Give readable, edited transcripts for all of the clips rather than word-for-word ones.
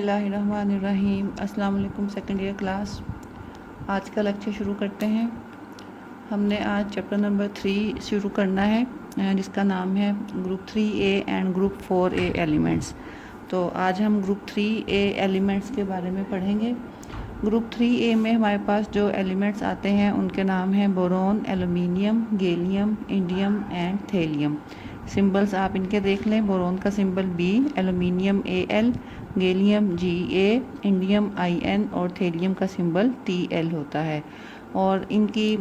बिस्मिल्लाहिर्रहमानिर्रहीम। अस्सलाम वालेकुम सेकंड ईयर क्लास। आज का लेक्चर शुरू करते हैं। हमने आज चैप्टर नंबर 3 शुरू करना है जिसका नाम है group 3A and group 4A elements. तो आज हम ग्रुप 3A एलिमेंट्स के बारे में पढ़ेंगे। ग्रुप 3A में हमारे पास जो एलिमेंट्स आते हैं उनके नाम हैं boron, aluminium, gallium, indium and thallium. Symbols आप इनके देख लें। बोरोन का symbol B, aluminium AL, gallium GA, indium IN और थेलियम का सिंबल TL होता है। और इनकी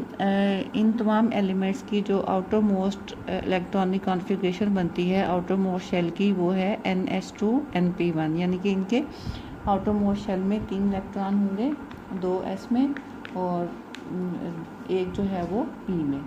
इन तमाम एलिमेंट्स की जो आउटर मोस्ट इलेक्ट्रॉनिक कॉन्फ़िगरेशन बनती है आउटर मोस्ट शेल की, वो है NH2 NP1, यानी कि इनके आउटर मोस्ट शेल में 3 इलेक्ट्रॉन होंगे, 2 S में और एक जो है वो E में।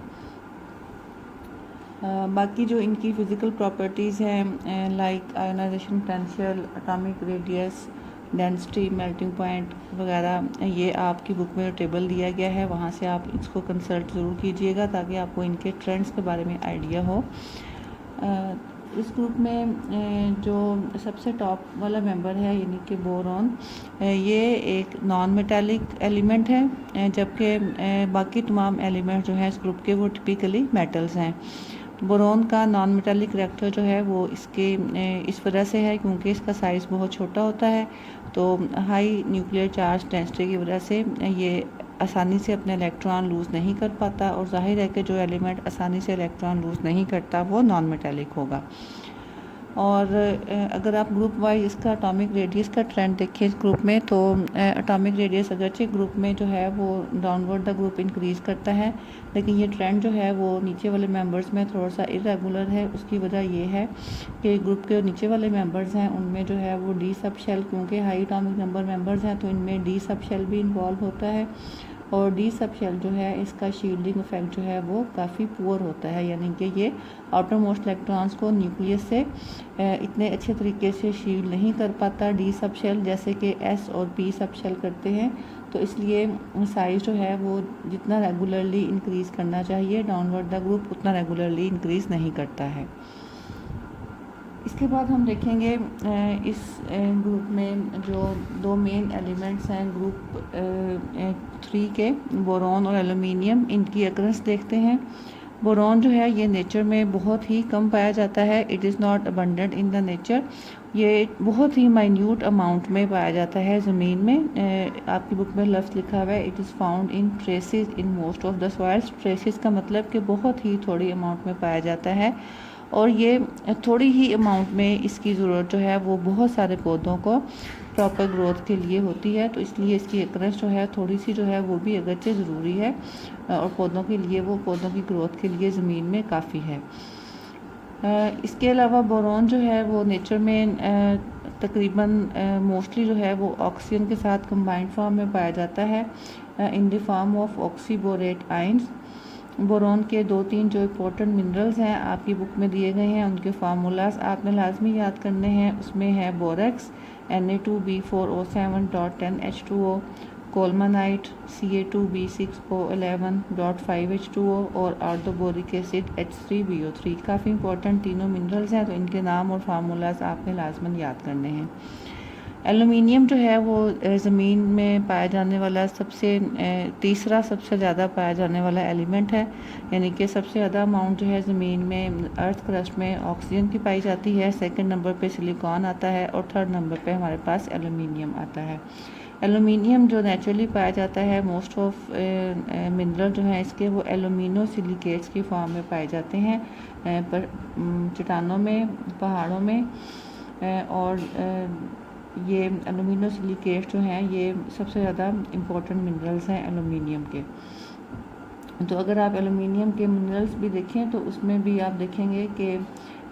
बाकी जो इनकी फ़िज़िकल प्रॉपर्टीज़ हैं like ionization potential, atomic radius, density, melting point वगैरह, ये आपकी बुक में टेबल दिया गया है, वहाँ से आप इसको कंसल्ट ज़रूर कीजिएगा ताकि आपको इनके ट्रेंड्स के बारे में आइडिया हो। इस ग्रुप में जो सबसे टॉप वाला मेंबर है यानी कि बोरॉन, ये एक नॉन मेटालिक एलिमेंट है, जबकि बाकी तमाम एलिमेंट जो हैं इस ग्रुप के वो टिपिकली मेटल्स हैं। बोरोन का नॉन मेटालिक करैक्टर जो है वो इसके इस वजह से है क्योंकि इसका साइज़ बहुत छोटा होता है, तो हाई न्यूक्लियर चार्ज डेंसिटी की वजह से ये आसानी से अपने इलेक्ट्रॉन लूज़ नहीं कर पाता, और जाहिर है कि जो एलिमेंट आसानी से इलेक्ट्रॉन लूज़ नहीं करता वो नॉन मेटालिक होगा। और अगर आप ग्रुप वाइज इसका एटॉमिक रेडियस का ट्रेंड देखें इस ग्रुप में, तो एटॉमिक रेडियस अगरचे ग्रुप में जो है वो डाउनवर्ड द ग्रुप इंक्रीज़ करता है, लेकिन ये ट्रेंड जो है वो नीचे वाले मेंबर्स में थोड़ा सा इरेगुलर है। उसकी वजह ये है कि ग्रुप के नीचे वाले मेंबर्स हैं उनमें जो है वो डी सब शेल, क्योंकि हाई एटॉमिक नंबर मेंबर्स हैं तो इनमें डी सब शेल भी इन्वॉल्व होता है, और डी सब शेल जो है इसका शील्डिंग इफेक्ट जो है वो काफ़ी पुअर होता है, यानी कि ये आउटर मोस्ट इलेक्ट्रॉन्स को न्यूक्लियस से इतने अच्छे तरीके से शील्ड नहीं कर पाता डी सब शेल, जैसे कि S और P सब शेल करते हैं। तो इसलिए साइज़ जो है वो जितना रेगुलरली इंक्रीज़ करना चाहिए डाउनवर्ड द ग्रुप उतना रेगुलरली इंक्रीज़ नहीं करता है। इसके बाद हम देखेंगे इस ग्रुप में जो 2 मेन एलिमेंट्स हैं ग्रुप 3 के, बोरोन और एलुमिनियम, इनकी अकरेंस देखते हैं। बोरोन जो है ये नेचर में बहुत ही कम पाया जाता है, it is not abundant in the nature. ये बहुत ही माइन्यूट अमाउंट में पाया जाता है ज़मीन में। आपकी बुक में लफ्ज़ लिखा हुआ है it is found in traces in most of the soils. Traces का मतलब कि बहुत ही थोड़ी अमाउंट में पाया जाता है, और ये थोड़ी ही अमाउंट में इसकी ज़रूरत जो है वो बहुत सारे पौधों को प्रॉपर ग्रोथ के लिए होती है, तो इसलिए इसकी अकरेंस जो है थोड़ी सी जो है वो भी अगरचे ज़रूरी है, और पौधों के लिए वो पौधों की ग्रोथ के लिए ज़मीन में काफ़ी है। इसके अलावा बोरोन जो है वो नेचर में तकरीबन मोस्टली जो है वो ऑक्सीजन के साथ कंबाइंड फॉर्म में पाया जाता है in the form of oxyborate ions. Boron के 2-3 जो इम्पोर्टेंट मिनरल्स हैं आपकी बुक में दिए गए हैं, उनके फार्मूलाज आपने लाजमी याद करने हैं। उसमें है बोरेक्स Na2B4O7.10H2O, कोलमानाइट Ca2B6O11.5H2O और आर्थोबोरिक एसिड H3BO3। काफ़ी इंपॉर्टेंट तीनों मिनरल्स हैं, तो इनके नाम और फार्मूलाज आपने लाजमन याद करने हैं। एलुमिनियम जो है वो ज़मीन में पाया जाने वाला तीसरा सबसे ज़्यादा पाया जाने वाला एलिमेंट है, यानी कि सबसे ज़्यादा अमाउंट जो है ज़मीन में अर्थ क्रस्ट में ऑक्सीजन की पाई जाती है। सेकंड नंबर पे सिलिकॉन आता है और थर्ड नंबर पे हमारे पास एलुमिनियम आता है। एलुमिनियम जो नेचुरली पाया जाता है, मोस्ट ऑफ मिनरल जो है इसके वो एलुमिनो सिलिकेट्स की फॉर्म में पाए जाते हैं पर चट्टानों में, पहाड़ों में, और ये एलुमिनो सिलिकेट जो हैं ये सबसे ज़्यादा इम्पोर्टेंट मिनरल्स हैं एलुमिनियम के। तो अगर आप एलुमिनियम के मिनरल्स भी देखें तो उसमें भी आप देखेंगे कि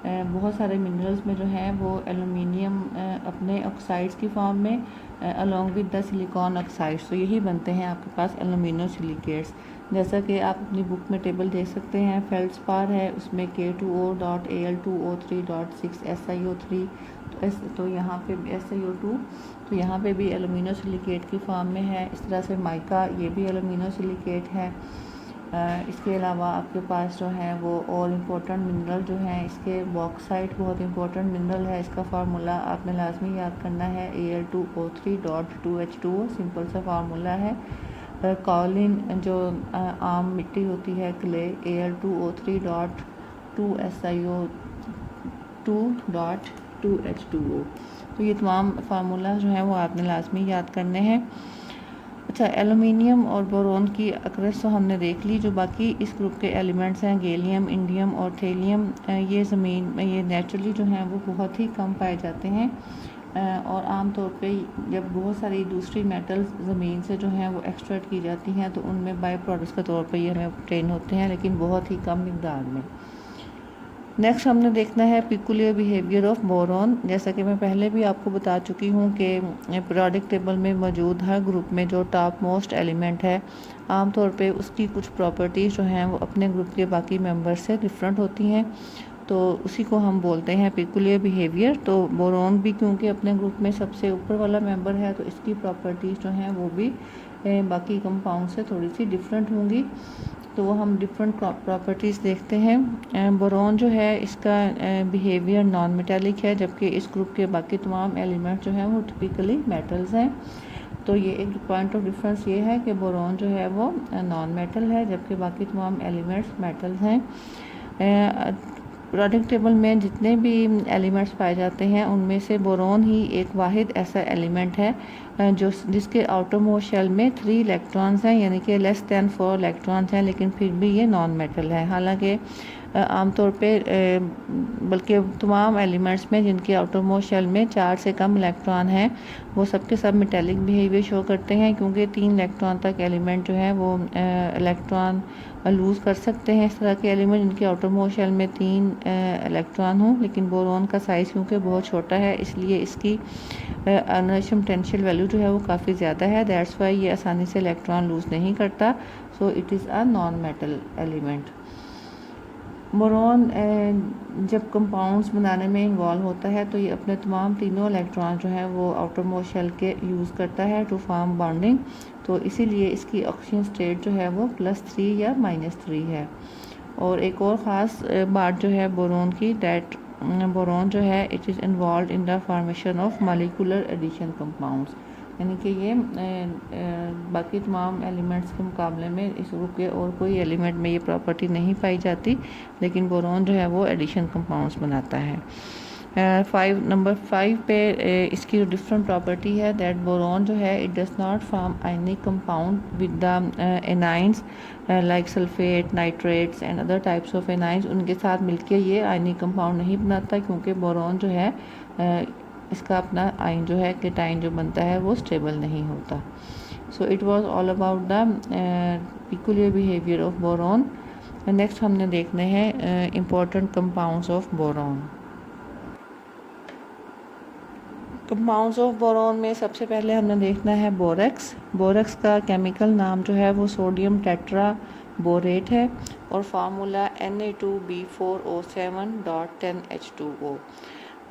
बहुत सारे मिनरल्स में जो है वो एलुमिनियम अपने ऑक्साइड्स की फॉर्म में along with the silicon oxides, तो यही बनते हैं आपके पास एलुमिनो सिलिकेट्स। जैसा कि आप अपनी बुक में टेबल देख सकते हैं, फेल्ड्स्पार है उसमें K2O.Al2O3.6SiO3, तो यहाँ पे SiO2, तो यहाँ पे भी एलुमिनो सिलिकेट की फॉर्म में है। इस तरह से माइका, ये भी एलुमिनो सिलिकेट है। इसके अलावा आपके पास जो है वो और इम्पोर्टेंट मिनरल जो हैं, इसके बॉक्साइट बहुत इंपॉर्टेंट मिनरल है। इसका फार्मूला आपने लाजमी याद करना है, Al2O3.2H2O, सिंपल सा फार्मूला है। कॉलिन जो आम मिट्टी होती है, क्ले, Al2O3.2SiO2.2H2O। तो ये तमाम फार्मूला जो है वो आपने लाजमी याद करने हैं। अच्छा, एलुमिनियम और बोरोन की अक्रेस तो हमने देख ली। जो बाकी इस ग्रुप के एलिमेंट्स हैं, गैलियम, इंडियम और थेलियम, ये ज़मीन में ये नेचुरली जो हैं वो बहुत ही कम पाए जाते हैं और आम तौर पे जब बहुत सारी दूसरी मेटल्स ज़मीन से जो हैं वो एक्सट्रैक्ट की जाती हैं तो उनमें बाय प्रोडक्ट्स के तौर पे ये हमें ऑब्टेन होते हैं, लेकिन बहुत ही कम मिकदार में। नेक्स्ट हमने देखना है पिकुलियर बिहेवियर ऑफ बोरॉन। जैसा कि मैं पहले भी आपको बता चुकी हूँ कि पीरियोडिक टेबल में मौजूद हर ग्रुप में जो टॉप मोस्ट एलिमेंट है, आमतौर पे उसकी कुछ प्रॉपर्टीज़ जो हैं वो अपने ग्रुप के बाकी मेंबर्स से डिफरेंट होती हैं, तो उसी को हम बोलते हैं पिकुलियर बिहेवियर। तो बोरॉन भी क्योंकि अपने ग्रुप में सबसे ऊपर वाला मेंबर है, तो इसकी प्रॉपर्टीज़ जो हैं वो भी बाकी कंपाउंड से थोड़ी सी डिफरेंट होंगी। तो वो हम डिफरेंट प्रॉपर्टीज़ देखते हैं। बोरॉन जो है इसका बिहेवियर नॉन मेटालिक है, जबकि इस ग्रुप के बाकी तमाम एलिमेंट जो हैं वो टिपिकली मेटल्स हैं। तो ये एक पॉइंट ऑफ डिफरेंस ये है कि बोरॉन जो है वो नॉन मेटल है, जबकि बाकी तमाम एलिमेंट्स मेटल्स हैं। पीरियोडिक टेबल में जितने भी एलिमेंट्स पाए जाते हैं उनमें से बोरॉन ही एक वाहिद ऐसा एलिमेंट है जिसके आउटर मोस्ट शेल में 3 इलेक्ट्रॉन्स हैं, यानी कि लेस दैन 4 इलेक्ट्रॉन्स हैं, लेकिन फिर भी ये नॉन मेटल है। हालांकि आमतौर पे बल्कि तमाम एलिमेंट्स में जिनके आउटर मोस्ट शेल में 4 से कम इलेक्ट्रॉन हैं, वो सबके सब मेटेलिक बिहेवियर शो करते हैं, क्योंकि 3 इलेक्ट्रॉन तक एलिमेंट जो है वो इलेक्ट्रॉन लूज़ कर सकते हैं। इस तरह के एलिमेंट जिनके आउटर मोस्ट शेल में 3 इलेक्ट्रॉन हों, लेकिन बोरॉन का साइज़ क्योंकि बहुत छोटा है, इसलिए इसकी आयोनाइजेशन पोटेंशियल वैल्यू जो है वो काफ़ी ज़्यादा है। दैट्स वाई ये आसानी से इलेक्ट्रॉन लूज़ नहीं करता। So it is a non metal element. Boron जब कंपाउंड्स बनाने में इन्वॉल्व होता है तो ये अपने तमाम तीनों इलेक्ट्रॉन जो हैं वो आउटर मोस्ट शेल के यूज़ करता है टू फॉर्म बॉन्डिंग। तो इसीलिए इसकी ऑक्सीजन स्टेट जो है वो +3 या -3 है। और एक और ख़ास बात जो है बोरॉन की, दैट बोरॉन जो है it is involve in the formation of molecular addition compounds, यानी कि ये बाकी तमाम एलिमेंट्स के मुकाबले में इस ग्रुप के और कोई एलिमेंट में ये प्रॉपर्टी नहीं पाई जाती, लेकिन बोरॉन जो है वो एडिशन कंपाउंड्स बनाता है। नंबर 5 पे इसकी जो डिफरेंट प्रॉपर्टी है, दैट बोरॉन जो है it does not form ionic compound with the anions like sulphate, nitrates and other types of anions. उनके साथ मिलकर ये आयनिक कंपाउंड नहीं बनाता, क्योंकि बोरॉन जो है इसका अपना आयन जो है केटाइन जो बनता है वो स्टेबल नहीं होता। So it was all about the peculiar behaviour of boron. Next हमने देखने हैं important compounds of boron. Compounds of boron में सबसे पहले हमने देखना है बोरेक्स। बोरेक्स का केमिकल नाम जो है वो सोडियम टेट्रा बोरेट है और फार्मूला Na2B4O7.10H2O।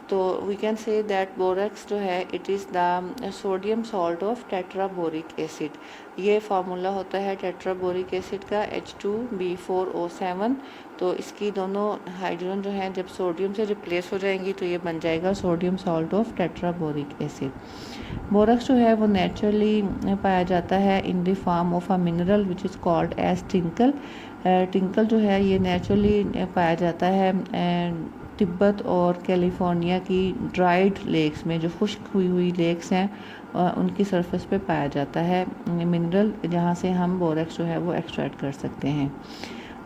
तो we can say that borax जो है it is the sodium salt of tetraboric acid. ये फार्मूला होता है टेट्राबोरिक एसिड का H2B4O7। तो इसकी दोनों हाइड्रोजन जो हैं जब सोडियम से रिप्लेस हो जाएंगी तो ये बन जाएगा sodium salt of tetraboric acid. Borax जो है वो नेचुरली पाया जाता है in the form of a mineral which is called as tincal. Tincal जो है ये नेचुरली पाया जाता है तिब्बत और कैलिफोर्निया की ड्राइड लेक्स में, जो खुश्क हुई हुई लेक्स हैं उनकी सरफेस पे पाया जाता है मिनरल, जहाँ से हम बोरेक्स जो है वो एक्सट्रैक्ट कर सकते हैं।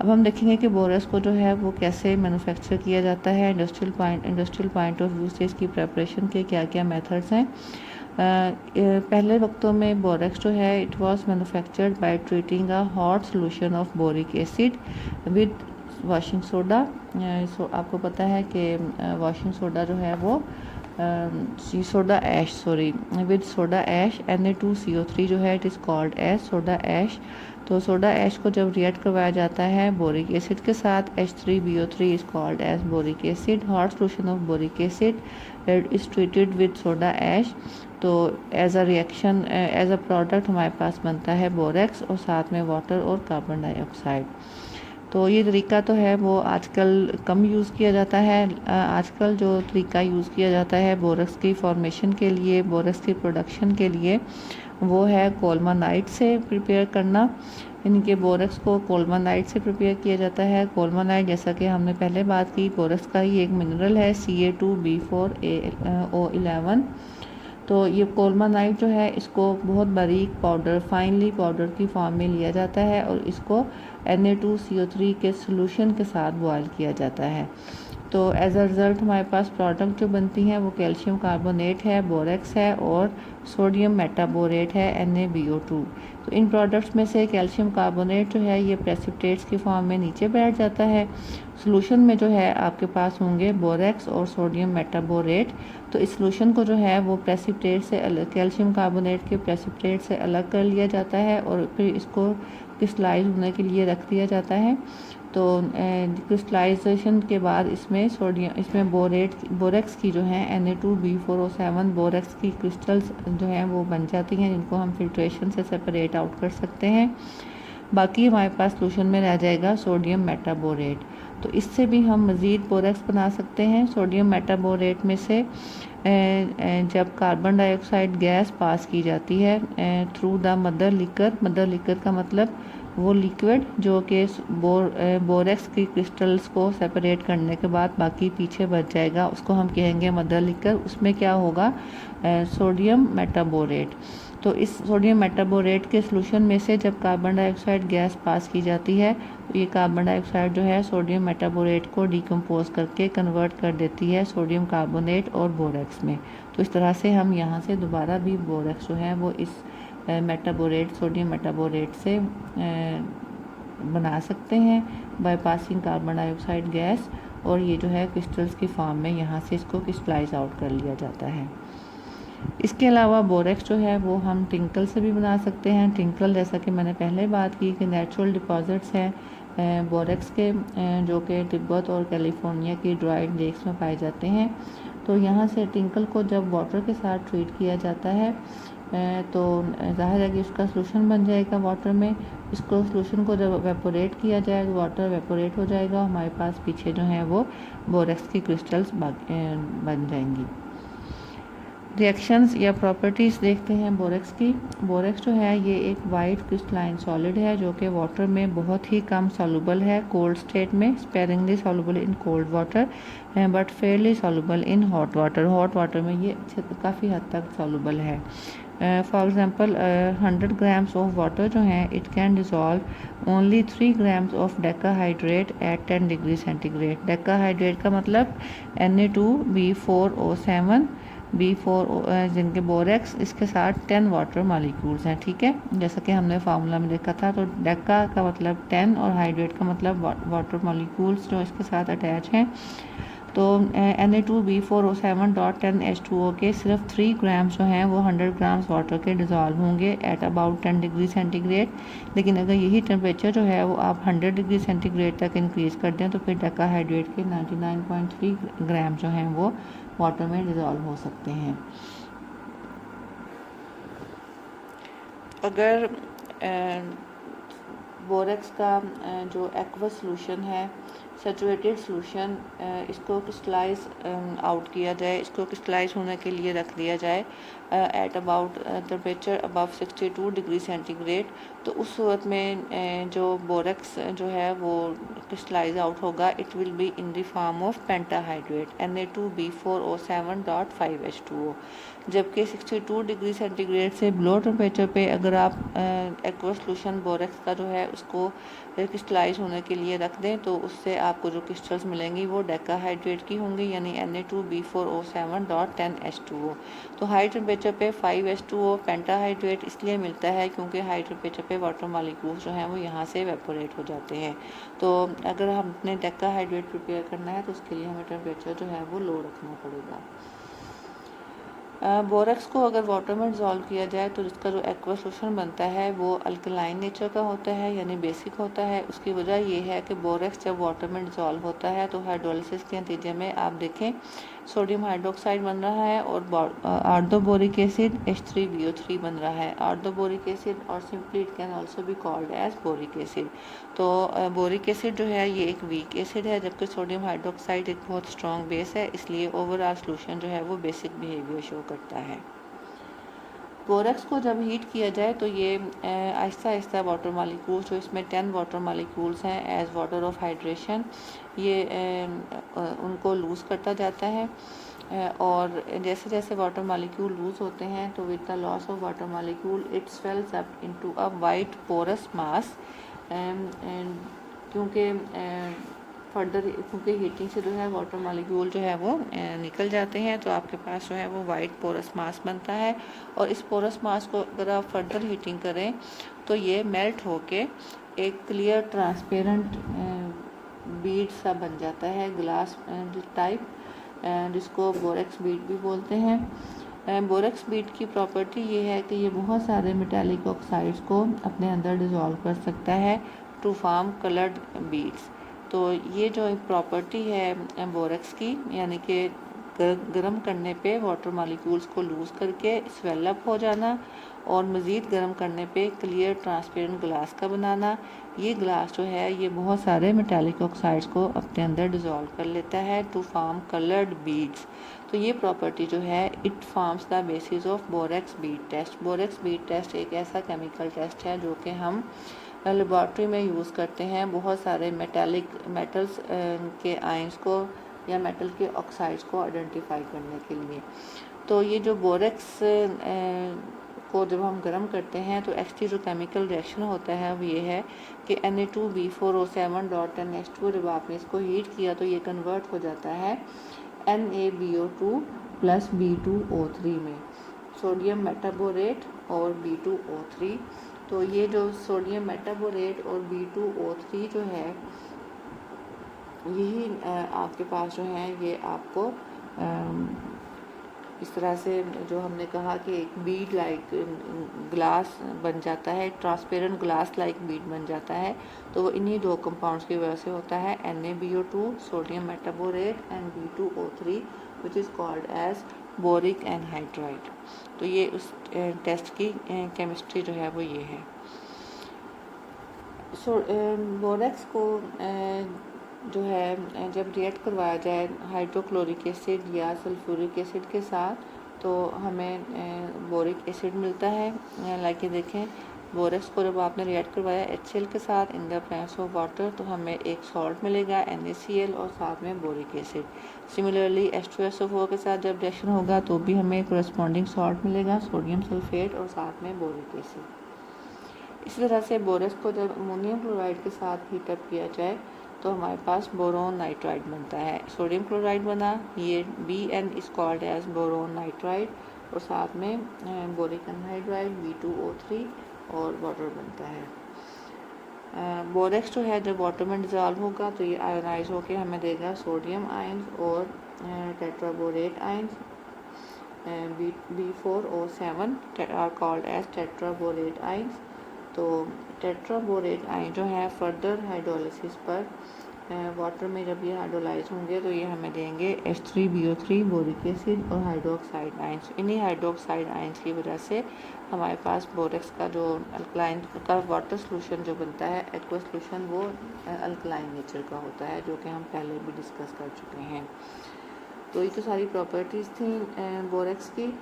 अब हम देखेंगे कि बोरेक्स को जो है वो कैसे मैन्युफैक्चर किया जाता है। इंडस्ट्रियल पॉइंट ऑफ व्यू से इसकी प्रेपरेशन के क्या क्या मेथड्स हैं। पहले वक्तों में बोरेक्स जो है it was manufactured by treating a hot solution of boric acid with washing soda. आपको पता है कि वॉशिंग सोडा जो है वो soda ash with soda ash Na2CO3 जो है it is called as soda ash. तो तो सोडा ऐश को जब रिएक्ट करवाया जाता है बोरिक एसिड के साथ, H3BO3 is called as boric acid. Hot solution of boric acid is treated with soda ash. तो as a reaction as a product हमारे पास बनता है बोरेक्स और साथ में वाटर और कार्बन डाइऑक्साइड। तो ये तरीका तो है वो आजकल कम यूज़ किया जाता है। आजकल जो तरीका यूज़ किया जाता है बोरेक्स की फॉर्मेशन के लिए, बोरेक्स की प्रोडक्शन के लिए, वो है कोल्मानाइट से प्रिपेयर करना। इनके बोरेक्स को कोल्मानाइट से प्रिपेयर किया जाता है। कोल्मानाइट जैसा कि हमने पहले बात की बोरेक्स का ही एक मिनरल है, Ca2B4O11। तो ये कोल्मानाइट जो है इसको बहुत बारीक पाउडर, फाइनली पाउडर की फॉर्म में लिया जाता है और इसको Na2CO3 के सोल्यूशन के साथ बॉयल किया जाता है। तो एज अ रिज़ल्ट हमारे पास प्रोडक्ट जो बनती हैं वो कैल्शियम कार्बोनेट है, बोरेक्स है और सोडियम मेटाबोरेट है, NaBO2। तो इन प्रोडक्ट्स में से कैल्शियम कार्बोनेट जो है ये प्रेसिपिटेट्स की फॉर्म में नीचे बैठ जाता है। सोल्यूशन में जो है आपके पास होंगे बोरेक्स और सोडियम मेटाबोरेट। तो इस सोल्यूशन को जो है वो प्रेसिपिटेट से अलग, कैल्शियम कार्बोनेट के प्रेसिपिटेट से अलग कर लिया जाता है और फिर इसको क्रिस्टलाइज होने के लिए रख दिया जाता है। तो क्रिस्टलाइजेशन के बाद इसमें बोरेक्स की जो है Na2B4O7 बोरेक्स की क्रिस्टल्स जो हैं वो बन जाती हैं, जिनको हम फिल्ट्रेशन से सेपरेट आउट कर सकते हैं। बाकी हमारे पास सोल्यूशन में रह जाएगा सोडियम मेटाबोरेट। तो इससे भी हम मज़ीद बोरेक्स बना सकते हैं। सोडियम मेटाबोरेट में से जब कार्बन डाइऑक्साइड गैस पास की जाती है थ्रू द मदर लिकर का मतलब वो लिक्विड जो कि बोरेक्स की क्रिस्टल्स को सेपरेट करने के बाद बाकी पीछे बच जाएगा, उसको हम कहेंगे मदर लिकर। उसमें क्या होगा, सोडियम मेटाबोरेट। तो इस सोडियम मेटाबोरेट के सोल्यूशन में से जब कार्बन डाइऑक्साइड गैस पास की जाती है तो ये कार्बन डाइऑक्साइड जो है सोडियम मेटाबोरेट को डिकम्पोज करके कन्वर्ट कर देती है सोडियम कार्बोनेट और बोरेक्स में। तो इस तरह से हम यहाँ से दोबारा भी बोरेक्स जो है वो इस मेटाबोरेट, सोडियम मेटाबोरेट से बना सकते हैं बाईपासिंग कार्बन डाइऑक्साइड गैस। और ये जो है क्रिस्टल्स की फॉर्म में यहाँ से इसको क्रिस्टलाइज आउट कर लिया जाता है। इसके अलावा बोरेक्स जो है वो हम टिंकल से भी बना सकते हैं। टिंकल जैसा कि मैंने पहले बात की कि नेचुरल डिपॉजिट्स हैं बोरेक्स के जो कि तिब्बत और कैलिफोर्निया की ड्राइड लेक्स में पाए जाते हैं। तो यहाँ से टिंकल को जब वाटर के साथ ट्रीट किया जाता है तो ज़ाहिर है कि उसका सोल्यूशन बन जाएगा वाटर में। इसको सोल्यूशन को जब वेपोरेट किया जाए तो वाटर वेपोरेट हो जाएगा, हमारे पास पीछे जो है वो बोरेक्स की क्रिस्टल्स बन जाएंगी। रिएक्शंस या प्रॉपर्टीज़ देखते हैं बोरेक्स की। बोरेक्स जो है ये एक वाइट क्रिस्टलाइन सॉलिड है जो कि वाटर में बहुत ही कम सॉल्युबल है कोल्ड स्टेट में, sparingly soluble in cold water but fairly soluble in hot water. Hot water में ये काफ़ी हद तक सॉल्युबल है। For example 100 grams of water जो है it can dissolve only 3 grams of decahydrate at 10 degree centigrade. Decahydrate का मतलब Na2B4O7 B4 जिनके बोरेक्स, इसके साथ 10 वाटर मॉलिक्यूल्स हैं। ठीक है, जैसा कि हमने फार्मूला में देखा था। तो डेका का मतलब 10 और हाइड्रेट का मतलब वाटर मॉलिक्यूल्स जो इसके साथ अटैच हैं। तो Na2B4O7.10H2O के सिर्फ 3 ग्राम्स जो हैं वो 100 ग्राम्स वाटर के डिज़ोल्व होंगे एट अबाउट 10 डिग्री सेंटीग्रेड। लेकिन अगर यही टेम्परेचर जो है वो आप 100 डिग्री सेंटीग्रेड तक इंक्रीज़ कर दें तो फिर डेकाहाइड्रेट के 99.3 ग्राम जो हैं वो वाटर में डिज़ोल्व हो सकते हैं। अगर बोरेक्स का जो एक्वस सॉल्यूशन है, सैचुरेटेड सॉल्यूशन, इसको क्रिस्टलाइज आउट किया जाए, इसको क्रिस्टलाइज होने के लिए रख दिया जाए at about temperature above 62 degree centigrade, तो उस सूरत में जो बोरेक्स जो है वो क्रिस्टलाइज आउट होगा। It will be in the form of pentahydrate Na2B4O7.5H2O। जबकि 62 डिग्री सेंटीग्रेड से बिलो टेम्परेचर पे अगर आप एक्वस सॉल्यूशन बोरेक्स का जो है उसको क्रिस्टलाइज होने के लिए रख दें तो उससे आपको जो क्रिस्टल्स मिलेंगी वो डेकाहाइड्रेट की होंगी, यानी Na2B4O7.10H2O। तो हाई टेम्परेचर पे 5H2O पेंटाहाइड्रेट इसलिए मिलता है क्योंकि हाई टेम्परेचर पे वाटर मॉलिक्यूल्स जो हैं वो यहाँ से वेपोरेट हो जाते हैं। तो अगर हमने डेकाहाइड्रेट प्रिपेयर करना है तो उसके लिए हमें टेम्परेचर जो है वो लो रखना पड़ेगा। बोरेक्स को अगर वाटर में डिज़ोल्व किया जाए तो इसका जो एक्वा सोल्यूशन बनता है वो अल्कलाइन नेचर का होता है, यानी बेसिक होता है। उसकी वजह ये है कि बोरेक्स जब वाटर में डिज़ोल्व होता है तो हाइड्रोलिसिस के नतीजे में आप देखें सोडियम हाइड्रोक्साइड बन रहा है और आर्दोबोरिक एसिड H3BO3 बन रहा है। आर्दोबोरिक एसिड और simply it can also be called as boric acid. तो बोरिक एसिड जो है ये एक वीक एसिड है, जबकि सोडियम हाइड्रोक्साइड एक बहुत स्ट्रॉन्ग बेस है, इसलिए ओवरऑल सोल्यूशन जो है वो बेसिक बिहेवियर शो करता है। बोरेक्स को जब हीट किया जाए तो ये आहिस्ता आहिस्ता वाटर मालिक्यूल्स, जो इसमें 10 वाटर मालिक्यूल्स हैं एज वाटर ऑफ हाइड्रेशन, ये उनको लूज़ करता जाता है। और जैसे जैसे वाटर मालिक्यूल लूज होते हैं तो with the loss of water molecule it swells up into a white porous mass. क्योंकि क्योंकि हीटिंग से जो है वाटर मालिक्यूल जो है वो निकल जाते हैं, तो आपके पास जो है वो वाइट पोरस मास बनता है। और इस पोरस मास को अगर आप फर्दर हीटिंग करें तो ये मेल्ट होके एक क्लियर ट्रांसपेरेंट बीड सा बन जाता है, ग्लास टाइप, जिसको बोरेक्स बीड भी बोलते हैं। बोरेक्स बीड की प्रॉपर्टी ये है कि ये बहुत सारे मेटालिक ऑक्साइड्स को अपने अंदर डिज़ोल्व कर सकता है टू फॉर्म कलर्ड बीड्स। तो ये जो प्रॉपर्टी है बोरेक्स की, यानी कि गर्म करने पे वाटर मालिक्यूल्स को लूज़ करके स्वेलअप हो जाना और मज़ीद गर्म करने पे क्लियर ट्रांसपेरेंट ग्लास का बनाना, ये ग्लास जो है ये बहुत सारे मेटालिक ऑक्साइड्स को अपने अंदर डिज़ोल्व कर लेता है टू फॉर्म कलर्ड बीड्स। तो ये प्रॉपर्टी जो है it forms the basis of borax bead test. Borax bead test एक ऐसा केमिकल टेस्ट है जो कि हम लेबॉर्ट्री में यूज़ करते हैं बहुत सारे मेटल्स के आयंस को या मेटल के ऑक्साइड्स को आइडेंटिफाई करने के लिए। तो ये जो बोरेक्स को जब हम गर्म करते हैं तो एक्चुअली जो केमिकल रिएक्शन होता है वो ये है कि Na2B4O7.NH2, जब आपने इसको हीट किया तो ये कन्वर्ट हो जाता है NaBO2 प्लस B2O3 में, सोडियम मेटाबोरेट और B2O3। तो ये जो सोडियम मेटाबोरेट और B2O3 जो है यही आपके पास जो है ये आपको इस तरह से जो हमने कहा कि एक बीड लाइक ग्लास बन जाता है, ट्रांसपेरेंट ग्लास लाइक बीड बन जाता है। तो वो इन्हीं दो कंपाउंड्स की वजह से होता है, NaBO2 sodium metaborate and B2O3 which is called as boric anhydride. तो ये उस टेस्ट की केमिस्ट्री जो है वो ये है। बोरेक्स को जो है जब रिएक्ट करवाया जाए हाइड्रोक्लोरिक एसिड या सल्फ्यूरिक एसिड के साथ तो हमें बोरिक एसिड मिलता है। लाइक ये देखें, बोरेक्स को जब आपने रिएक्ट करवाया HCl के साथ in the presence of water तो हमें एक सॉल्ट मिलेगा NaCl और साथ में बोरिक एसिड। सिमिलरली H2SO4 के साथ जब रिएक्शन होगा तो भी हमें कोरस्पॉन्डिंग सॉल्ट मिलेगा, सोडियम सल्फेट और साथ में बोरिक एसिड। इसी तरह से बोरेक्स को जब अमोनियम क्लोराइड के साथ हीटअप किया जाए तो हमारे पास बोरोन नाइट्राइड बनता है। सोडियम क्लोराइड बना, ये Bn is called as boron nitride और साथ में बोरिक एनहाइड्राइड B2O3 और वाटर बनता है। बोरेक्स जो है जब वाटर में डिजॉल्व होगा तो ये आयोनाइज होकर हमें देगा सोडियम आयंस और tetraborate ions. B4O7 are called as tetraborate ions. तो टेट्राबोरेट आयन जो है फर्दर हाइड्रोलिसिस पर वाटर में जब ये हाइड्रोलाइज होंगे तो ये हमें देंगे H3BO3 बोरिक एसिड और हाइड्रोक्साइड आयंस। इन्हीं हाइड्रोक्साइड आयंस की वजह से हमारे पास बोरेक्स का जो अल्कलाइन का वाटर सोल्यूशन जो बनता है एक्वा सोल्यूशन वो अल्कलाइन नेचर का होता है, जो कि हम पहले भी डिस्कस कर चुके हैं। तो ये तो सारी प्रॉपर्टीज़ थी बोरेक्स की।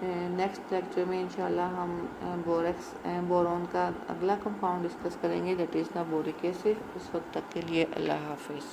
नेक्स्ट लेक्चर में इंशाल्लाह हम बोरोन का अगला कंपाउंड डिस्कस करेंगे, that is the boric acid. उस वक्त तक के लिए अल्लाह हाफिज़।